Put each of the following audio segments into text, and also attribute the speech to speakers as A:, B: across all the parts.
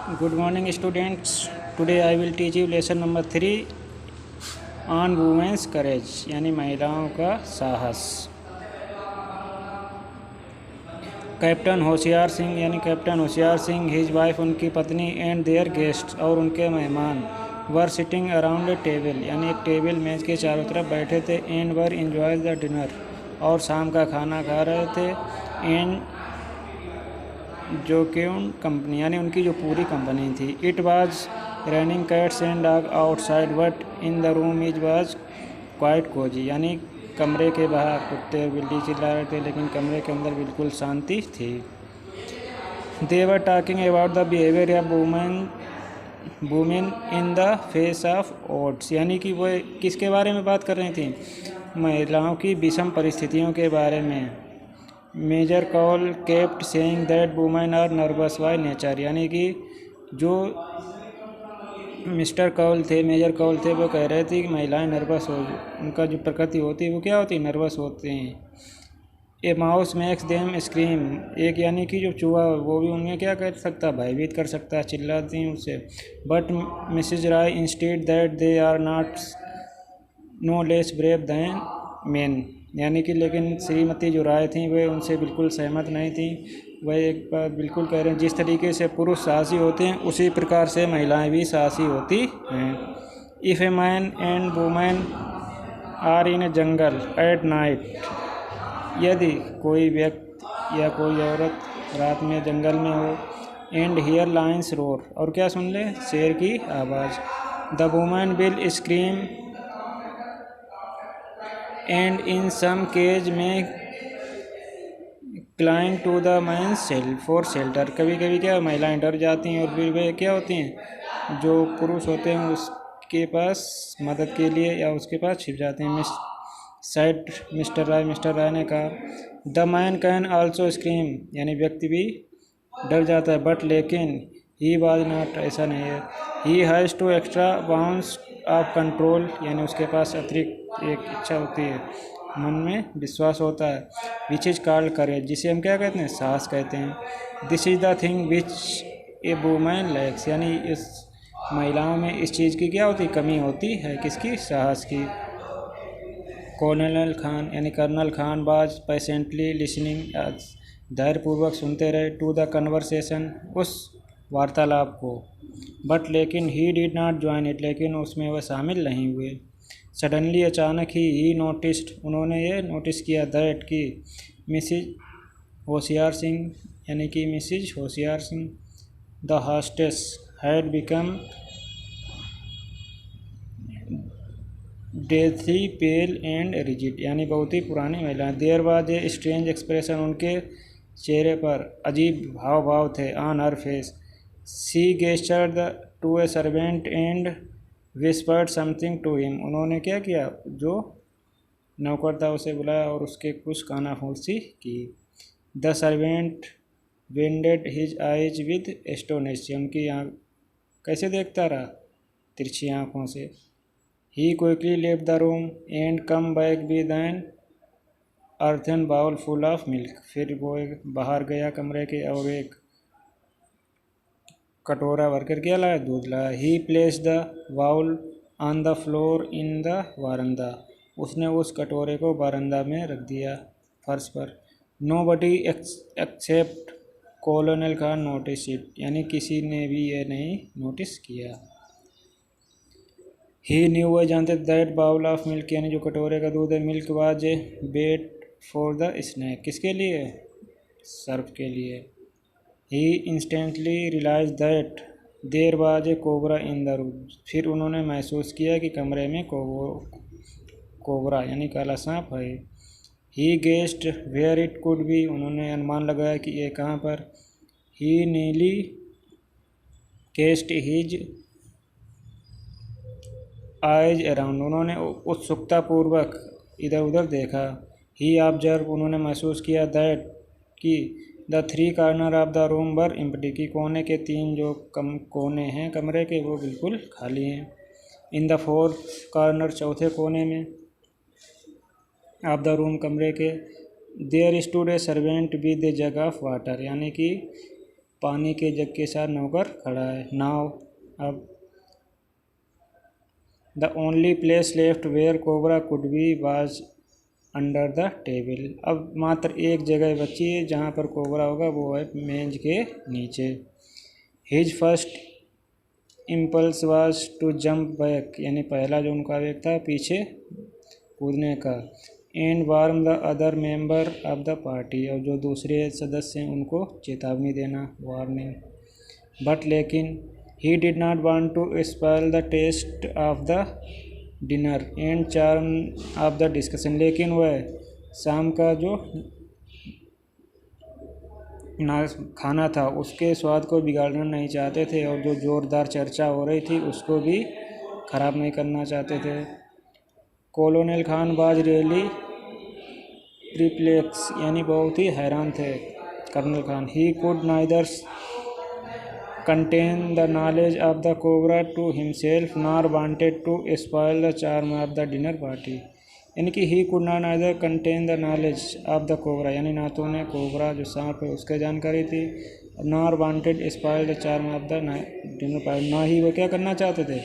A: Good morning, students. Today I will teach you lesson number 3 on women's courage यानी महिलाओं का साहस। Captain Hoshiyar Singh यानी captain Hoshiyar Singh, his wife उनकी पत्नी, एंड देयर गेस्ट और उनके मेहमान, were sitting around a table यानी एक टेबल मेज के चारों तरफ बैठे थे, and were enjoy the dinner और शाम का खाना खा रहे थे, एंड जो कि उन कंपनी यानी उनकी जो पूरी कंपनी थी। It was running cats and dog outside but in the room is was quite cosy यानी कमरे के बाहर कुत्ते बिल्ली चिल्ला रहे थे, लेकिन कमरे के अंदर बिल्कुल शांति थी। They were talking about the behaviour of women in the face of odds यानी कि वो किसके बारे में बात कर रही थी? महिलाओं की विषम परिस्थितियों के बारे में। Major Kaul kept saying that women are nervous by nature यानी कि जो मेजर कौल थे वो कह रहे थे कि महिलाएं नर्वस हो, उनका जो प्रकृति होती है वो क्या होती है? नर्वस होते हैं। ए माउस मेक्स देम स्क्रीम एक यानी कि जो चूहा वो भी उन्हें क्या कर सकता है? भयभीत कर सकता है, चिल्लाती हैं उससे। But Mrs Rai instead that they are not no less brave than men यानी कि लेकिन श्रीमती जो राय थी वे उनसे बिल्कुल सहमत नहीं थी। वह एक बात बिल्कुल कह रहे हैं, जिस तरीके से पुरुष साहसी होते हैं उसी प्रकार से महिलाएं भी साहसी होती हैं। If a man and women are in a jungle at night यदि कोई व्यक्ति या कोई औरत रात में जंगल में हो, एंड हियर लायंस रोर और क्या सुन ले? शेर की आवाज़। The women will scream and in some case में clinging to the man for shelter कभी कभी क्या महिलाएं डर जाती हैं और फिर वे क्या होती हैं, जो पुरुष होते हैं उसके पास मदद के लिए या उसके पास छिप जाते हैं। मिस्टर राय ने कहा। The man can also scream यानी व्यक्ति भी डर जाता है, बट लेकिन ही वाज नॉट ऐसा नहीं है। He has to extra bounce of control यानी उसके पास अतिरिक्त एक इच्छा होती है, मन में विश्वास होता है। विच इज कॉल्ड करेज जिसे हम क्या कहते हैं? साहस कहते हैं। This is the thing which a woman lakhs यानी इस महिलाओं में इस चीज़ की क्या होती? कमी होती है। किसकी? साहस की। कर्नल खान बाज पेशेंटली लिसनिंग धैर्यपूर्वक सुनते रहे टू द कन्वर्सेशन उस वार्तालाप को। बट लेकिन he did not join it लेकिन उसमें वह शामिल नहीं हुए। सडनली अचानक ही नोटिस्ड उन्होंने ये नोटिस किया दैट कि मिसिज होशियार सिंह यानी कि Mrs Hoshiyar Singh the hostess had become deathly pale and rigid यानी बहुत ही पुरानी महिला। There was a strange expression उनके चेहरे पर अजीब हाव भाव थे। On her face she gestured to a servant and whispered something to him उन्होंने क्या किया? जो नौकर था उसे बुलाया और उसके कुछ कानाफूसी की। The servant ended his eyes with astonish उनकी आँख कैसे देखता रहा? तिरछी आँखों से। He quickly left the room and come back with an earthen bowl full of milk फिर वो बाहर गया कमरे के और एक कटोरा भरकर क्या लाया? दूध लाया। He placed the bowl on the floor in the varanda उसने उस कटोरे को बारंदा में रख दिया, फर्श पर। Nobody except कॉलोनल Khan notice it यानी किसी ने भी ये नहीं नोटिस किया। ही न्यू वह जानते दैट बाउल ऑफ मिल्क यानी जो कटोरे का दूध है, milk was a bait for the snake किसके लिए? सर्फ के लिए। He instantly realise that there was a cobra in the room फिर उन्होंने महसूस किया कि कमरे में कोबरा यानी काला सांप है। He guessed where it could be उन्होंने अनुमान लगाया कि ये कहाँ पर। ही नीली केस्ट हिज आइज अराउंड उन्होंने उत्सुकतापूर्वक इधर उधर देखा। ही ऑब्जर्व उन्होंने महसूस किया दैट कि the three corner of the room were empty की कोने के तीन जो कोने हैं कमरे के वो बिल्कुल खाली हैं। इन द फोर्थ कॉर्नर चौथे कोने में ऑफ द रूम कमरे के there stood a servant with a jug of water यानी कि पानी के जग के साथ नौकर खड़ा है। नाव अब the only place left where cobra could be was under the table. अब मात्र एक जगह बची है जहाँ पर कोबरा होगा, वो है मेज के नीचे। His first impulse was to jump back, यानी पहला जो उनका वेग था पीछे कूदने का। And warn the other member of the party, और जो दूसरे सदस्य हैं उनको चेतावनी देना, वार्निंग। बट लेकिन he did not want to spoil the taste of the dinner and charm of the discussion, लेकिन वह शाम का जो खाना था उसके स्वाद को बिगाड़ना नहीं चाहते थे, और जो ज़ोरदार चर्चा हो रही थी उसको भी ख़राब नहीं करना चाहते थे। कॉलोनल खान बाज रियली प्रीप्लेक्स, यानी बहुत ही हैरान थे colonel Khan. He could neither contain the knowledge of the cobra to himself nor wanted to spoil the charm of the dinner party, यानी कि he could not neither contain the knowledge of the cobra, यानी ना तो उन्हें cobra जो सांप है उसके जानकारी थी, nor wanted spoil the charm of the dinner party, ना ही वो क्या करना चाहते थे,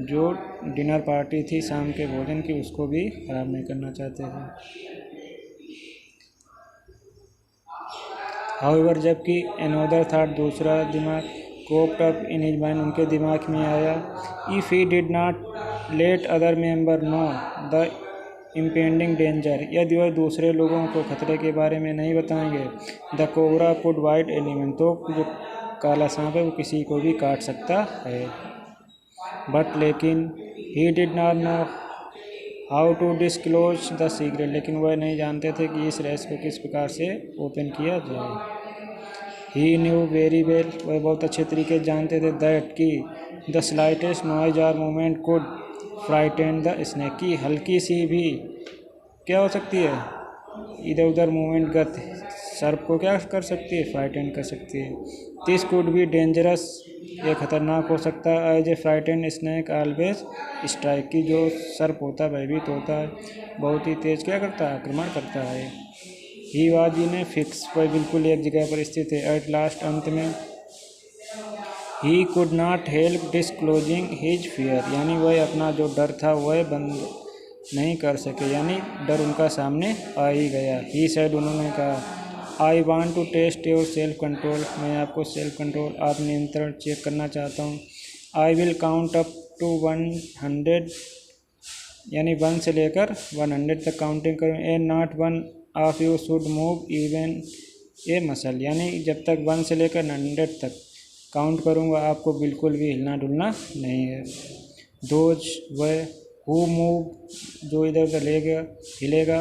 A: जो डिनर पार्टी थी शाम के भोजन की उसको भी खराब नहीं करना चाहते थे। हाउएवर जबकि अनदर थाट, दूसरा दिमाग, coped up in his mind, उनके दिमाग में आया। If he did not let other member know the impending danger, यदि वह दूसरे लोगों को खतरे के बारे में नहीं बताएंगे, the cobra could bite anyone, तो जो काला सांप है वो किसी को भी काट सकता है। बट लेकिन he did not know how to disclose the secret, लेकिन वह नहीं जानते थे कि इस रहस्य को किस प्रकार से ओपन किया जाए। ही न्यू वेरी वेल, वह बहुत अच्छे तरीके जानते थे, दैट कि द स्लाइटेस्ट नॉइज और movement could frighten the snake, की हल्की सी भी क्या हो सकती है, इधर उधर मूवमेंट गति सर्प को क्या कर सकती है, फ्राइटेन कर सकती है। दिस कुड बी डेंजरस, ये खतरनाक हो सकता है। As a frighten snake always strike, की जो सर्प होता है भयभीत होता है, बहुत ही तेज क्या करता है, आक्रमण करता है। He was in a fix, वह बिल्कुल एक जगह पर स्थित है। एट लास्ट, अंत में, he could not help disclosing his fear, यानी वह अपना जो डर था वह बंद नहीं कर सके, यानी डर उनका सामने आ ही गया। ही सेड, उन्होंने कहा, I want to test your self control, मैं आपको सेल्फ कंट्रोल, आप नियंत्रण चेक करना चाहता हूँ। I will count up to 100, यानी 1 से लेकर 100 तक काउंटिंग करूँ। And not one of you should move even a muscle, यानी जब तक 1 से लेकर 100 तक काउंट करूँगा आपको बिल्कुल भी हिलना डुलना नहीं है। दोज वह हु मूव, जो इधर उधर हिलेगा,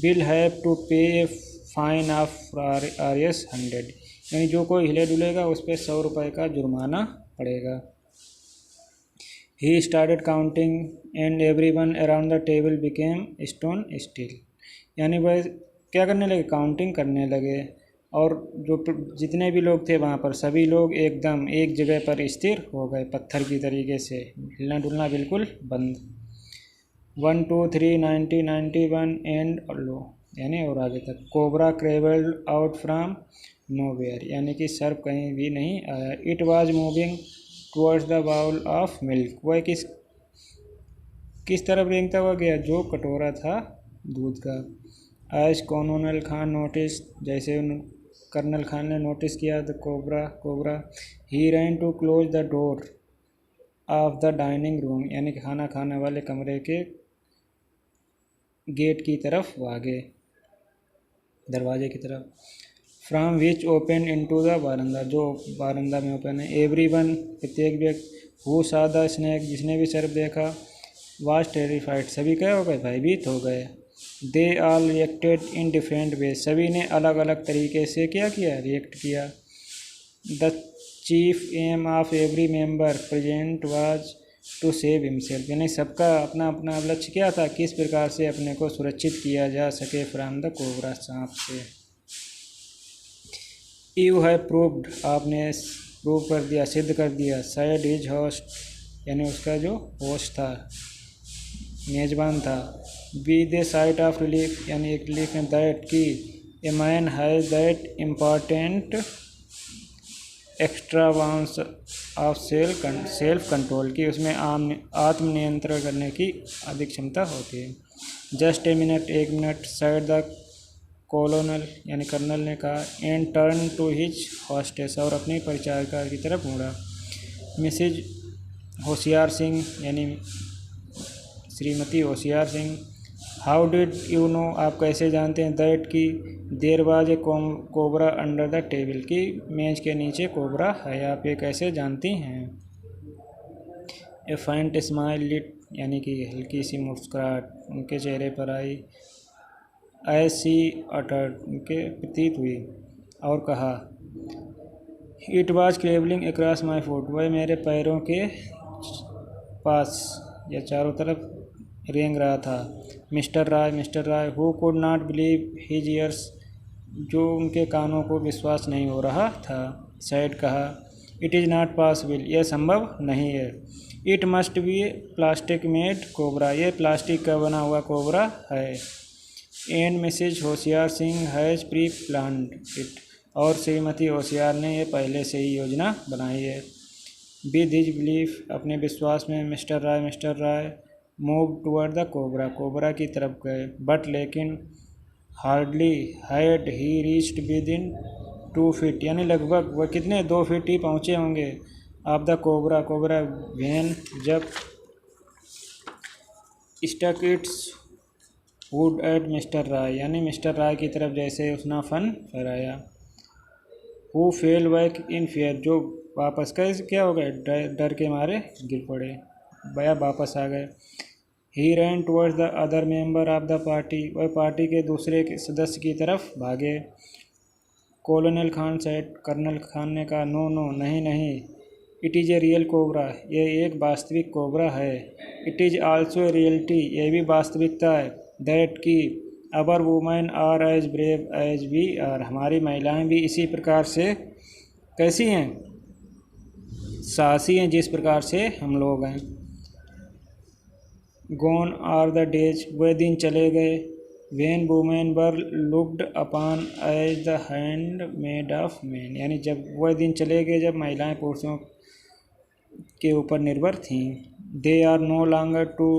A: विल हैव टू पे ए फाइन ऑफ RS 100, यानी जो कोई हिले डुलेगा उस पर 100 रुपये का जुर्माना पड़ेगा। He started counting and everyone around the table became stone still, यानी वह क्या करने लगे, काउंटिंग करने लगे, और जो जितने भी लोग थे वहाँ पर सभी लोग एकदम एक जगह पर स्थिर हो गए, पत्थर की तरीके से, हिलना डुलना बिल्कुल बंद। 1 2 3 90 91 एंड लो, यानी और आगे तक। Cobra crawled out from nowhere, यानी कि सर्प कहीं भी नहीं आया। It was moving towards the bowl of milk, वह किस तरफ रेंगता हुआ गया, जो कटोरा था दूध का। एज कॉलोनल खान नोटिस, जैसे कर्नल खान ने नोटिस किया the cobra, he ran to close the door of the dining room, यानी कि खाना खाने वाले कमरे के गेट की तरफ भागे, दरवाजे की तरफ। From which open into the veranda, जो बारंदा में ओपन है। एवरीवन, प्रत्येक व्यक्ति, हु सा द स्नैक, जिसने भी सर्प देखा, वाज टेरिफाइड, सभी क्या हो गए, भयभीत हो गए। They all reacted in different way, सभी ने अलग अलग तरीके से क्या किया, रिएक्ट किया। The chief aim of every member present was to save himself, यानी सबका अपना अपना लक्ष्य क्या था, किस प्रकार से अपने को सुरक्षित किया जा सके फ्रॉम द कोबरा, सांप से। यू हैव प्रूव्ड, आपने प्रूव कर दिया, सिद्ध कर दिया। सैड हिज होस्ट, यानी उसका जो होस्ट था, मेजबान था। With A site of relief, यानी एक रिलीफ में, दैट की a man has that important extra wounds of self control की, उसमें आत्म नियंत्रण करने की अधिक क्षमता होती है। Just a minute, 1 minute, said the colonel यानी कर्नल ने कहा, and turn to his hostess, और अपनी परिचारिका की तरफ मुड़ा। मिसेज होशियार सिंह यानी Shrimati Hoshiyar Singh, how did you know, आप कैसे जानते हैं, दैट की there was a cobra under the table, की मेज के नीचे कोबरा है, आप ये कैसे जानती हैं। ए फाइंट स्माइल लिट यानी कि हल्की सी मुस्कुराहट उनके चेहरे पर आई, एज सी अटर्ड उनके प्रतीत हुई, और कहा, it was crawling across my foot, वह मेरे पैरों के पास या चारों तरफ रेंग रहा था। Mr Rai, who could not believe his ears, जो उनके कानों को विश्वास नहीं हो रहा था, सैड कहा, इट इज़ नॉट पॉसिबल, यह संभव नहीं है। It must be plastic made cobra, ये प्लास्टिक का बना हुआ कोबरा है। And Mrs Hoshiyar Singh has pre planned it, और श्रीमती होशियार ने यह पहले से ही योजना बनाई है। विद हिज बिलीफ, अपने विश्वास में, mister Rai move toward the cobra की तरफ गए, बट लेकिन hardly had he reached within 2 feet, यानी लगभग वह कितने 2 फीट ही पहुँचे होंगे ऑफ द कोबरा वैन, जब stuck its wood at mister Rai, यानी मिस्टर राय की तरफ जैसे उसने फन फहराया। Who fell back in fear, जो वापस कैसे क्या हो गए, डर के मारे गिर पड़े, भैया वापस आ गए। He ran towards the other member of the party, वह पार्टी के दूसरे सदस्य की तरफ भागे। कर्नल खान ने कहा, नो नहीं, it is a real cobra, यह एक वास्तविक कोबरा है। It is also a reality, यह भी वास्तविकता है। दैट की our women are as brave as we are, हमारी महिलाएं भी इसी प्रकार से कैसी हैं, साहसी हैं जिस प्रकार से हम लोग हैं। गॉन आर द डेज, वह दिन चले गए। When women were looked upon as the handmaid of man, यानी जब वह दिन चले गए जब महिलाएं पुरुषों के ऊपर निर्भर थीं। They are no longer to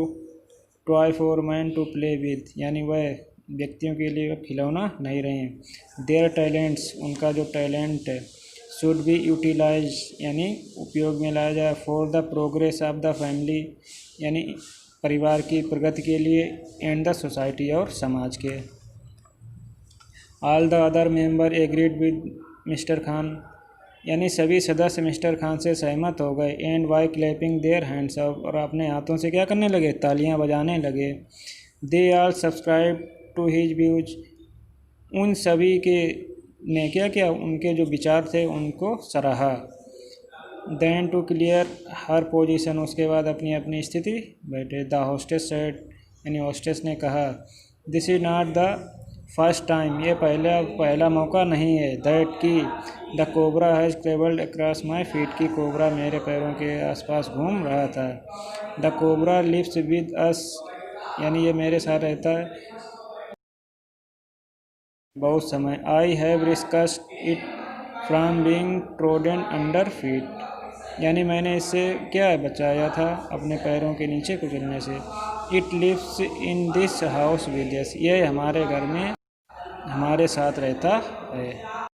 A: toy for man to play with, यानी वह व्यक्तियों के लिए खिलौना नहीं रहे। देयर टैलेंट्स, उनका जो टैलेंट है, शुड बी यूटिलाइज, यानी उपयोग में लाया जाए, for the progress of the family, यानी परिवार की प्रगति के लिए, एंड द सोसाइटी, और समाज के। All the other member agreed with Mr Khan, यानी सभी सदस्य मिस्टर खान से सहमत हो गए। And by clapping their hands, और अपने हाथों से क्या करने लगे, तालियां बजाने लगे। दे आल सब्सक्राइब टू हिज व्यूज, उन सभी के ने क्या किया, उनके जो विचार थे उनको सराहा। Then to clear her position, उसके बाद अपनी अपनी स्थिति बैठे। द होस्टेस सेड, यानी होस्टेस ने कहा, this is not the first time, ये पहला मौका नहीं है। दैट की the cobra has travelled across my feet, की कोबरा मेरे पैरों के आसपास घूम रहा था। The cobra lives with us, यानी ये मेरे साथ रहता है बहुत समय। I have risked it from being trodden under feet, यानी मैंने इससे क्या बचाया था, अपने पैरों के नीचे कुचलने से। It lives in this house with us, ये हमारे घर में हमारे साथ रहता है।